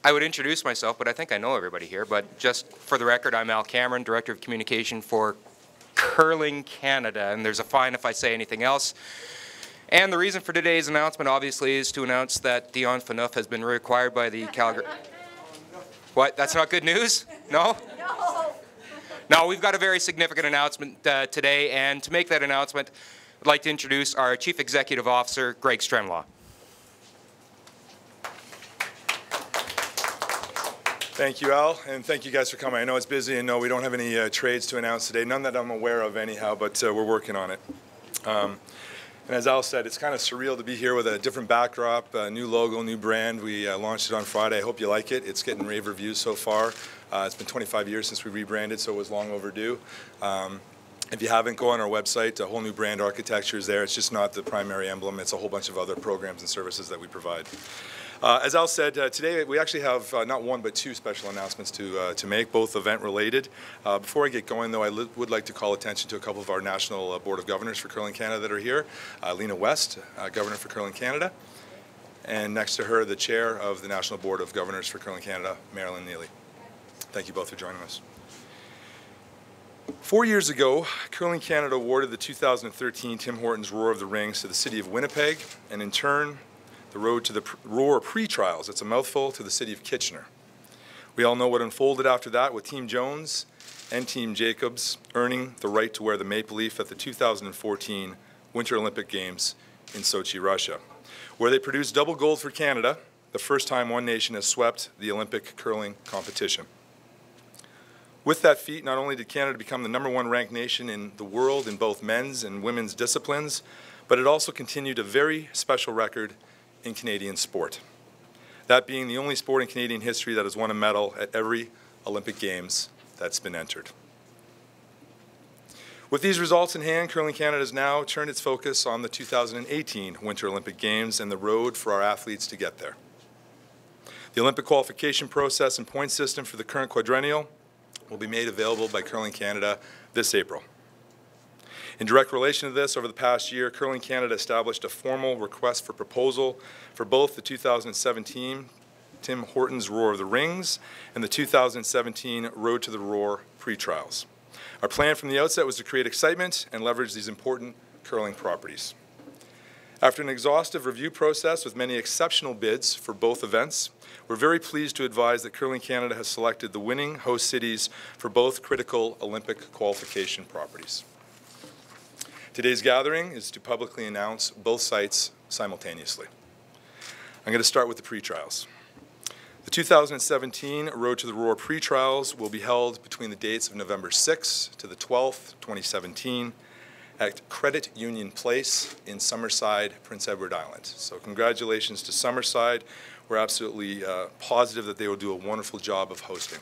I would introduce myself, but I think I know everybody here. But just for the record, I'm Al Cameron, Director of Communication for Curling Canada, and there's a fine if I say anything else. And the reason for today's announcement, obviously, is to announce that Dion Phaneuf has been required by the Calgary... What? That's not good news? No? No. No, we've got a very significant announcement today, and to make that announcement, I'd like to introduce our Chief Executive Officer, Greg Stremlaw. Thank you, Al, and thank you guys for coming. I know it's busy, and no, we don't have any trades to announce today, none that I'm aware of anyhow, but we're working on it. And as Al said, it's kind of surreal to be here with a different backdrop, a new logo, new brand. We launched it on Friday. I hope you like it. It's getting rave reviews so far. It's been 25 years since we rebranded, so it was long overdue. If you haven't, go on our website. A whole new brand architecture is there. It's just not the primary emblem. It's a whole bunch of other programs and services that we provide. As Al said, today we actually have not one but two special announcements to make, both event-related. Before I get going, though, I would like to call attention to a couple of our National Board of Governors for Curling Canada that are here. Lena West, Governor for Curling Canada, and next to her, the Chair of the National Board of Governors for Curling Canada, Marilyn Neely. Thank you both for joining us. 4 years ago, Curling Canada awarded the 2013 Tim Hortons Roar of the Rings to the City of Winnipeg, and in turn, the road to the Roar pre-trials. It's a mouthful, to the City of Kitchener. We all know what unfolded after that, with Team Jones and Team Jacobs earning the right to wear the maple leaf at the 2014 Winter Olympic Games in Sochi, Russia, where they produced double gold for Canada, the first time one nation has swept the Olympic curling competition. With that feat, not only did Canada become the #1 ranked nation in the world in both men's and women's disciplines, but it also continued a very special record in Canadian sport. That being the only sport in Canadian history that has won a medal at every Olympic Games that's been entered. With these results in hand, Curling Canada has now turned its focus on the 2018 Winter Olympic Games and the road for our athletes to get there. The Olympic qualification process and point system for the current quadrennial will be made available by Curling Canada this April. In direct relation to this, over the past year, Curling Canada established a formal request for proposal for both the 2017 Tim Hortons Roar of the Rings and the 2017 Road to the Roar pre-trials. Our plan from the outset was to create excitement and leverage these important curling properties. After an exhaustive review process with many exceptional bids for both events, we're very pleased to advise that Curling Canada has selected the winning host cities for both critical Olympic qualification properties. Today's gathering is to publicly announce both sites simultaneously. I'm going to start with the pre-trials. The 2017 Road to the Roar pre-trials will be held between the dates of November 6th to the 12th, 2017, at Credit Union Place in Summerside, Prince Edward Island. So congratulations to Summerside. We're absolutely positive that they will do a wonderful job of hosting.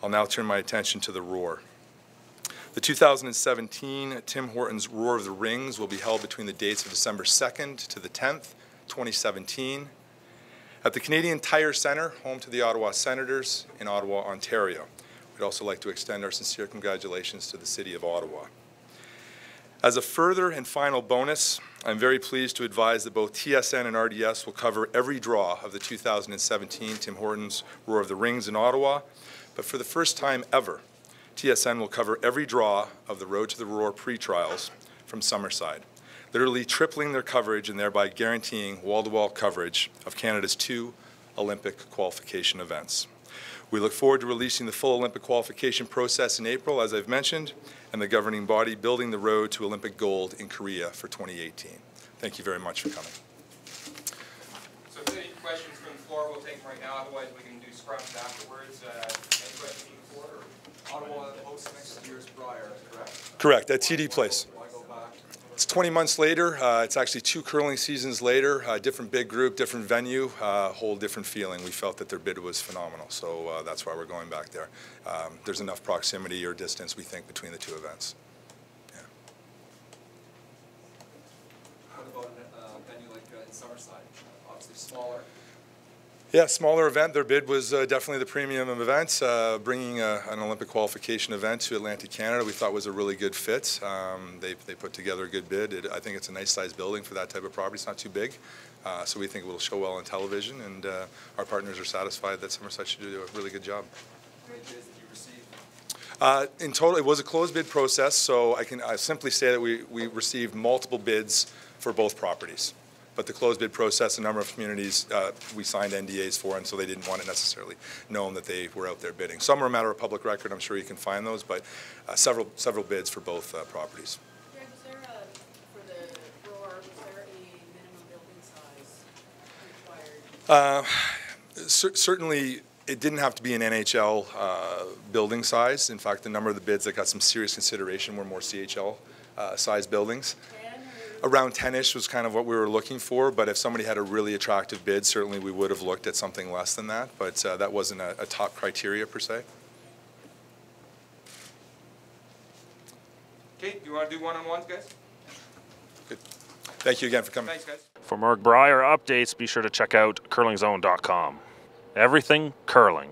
I'll now turn my attention to the Roar. The 2017 Tim Hortons Roar of the Rings will be held between the dates of December 2nd to the 10th, 2017, at the Canadian Tire Centre, home to the Ottawa Senators in Ottawa, Ontario. We'd also like to extend our sincere congratulations to the City of Ottawa. As a further and final bonus, I'm very pleased to advise that both TSN and RDS will cover every draw of the 2017 Tim Hortons Roar of the Rings in Ottawa, but for the first time ever, TSN will cover every draw of the Road to the Roar pre-trials from Summerside, literally tripling their coverage and thereby guaranteeing wall-to-wall coverage of Canada's 2 Olympic qualification events. We look forward to releasing the full Olympic qualification process in April, as I've mentioned, and the governing body building the road to Olympic gold in Korea for 2018. Thank you very much for coming. So if there's any questions from the floor, we'll take them right now. Otherwise, we can do scrums afterwards. Any questions from the floor? Ottawa hosts next year's Brier, correct? Correct, at TD Place. Why go back? It's 20 months later. It's actually 2 curling seasons later, different big group, different venue, whole different feeling. We felt that their bid was phenomenal, so that's why we're going back there. There's enough proximity or distance, we think, between the 2 events. Yeah. What about a venue like in Summerside? Obviously smaller. Yeah, smaller event. Their bid was definitely the premium event. Bringing an Olympic qualification event to Atlantic Canada, we thought was a really good fit. They put together a good bid. I think it's a nice sized building for that type of property. It's not too big, so we think it will show well on television. And our partners are satisfied that Somerset should do a really good job. How many bids did you receive? In total, it was a closed bid process, so I can simply say that we received multiple bids for both properties. But the closed bid process, a number of communities we signed NDAs for, and so they didn't want it necessarily known that they were out there bidding. Some are a matter of public record. I'm sure you can find those, but several bids for both properties. Greg, was there for the roar, was there a minimum building size required? Certainly, it didn't have to be an NHL building size. In fact, a number of the bids that got some serious consideration were more CHL size buildings. Around 10-ish was kind of what we were looking for, but if somebody had a really attractive bid, certainly we would have looked at something less than that, but that wasn't a top criteria per se. Okay, do you want to do one-on-ones, guys? Good. Thank you again for coming. Thanks, guys. For more Brier updates, be sure to check out CurlingZone.com. Everything curling.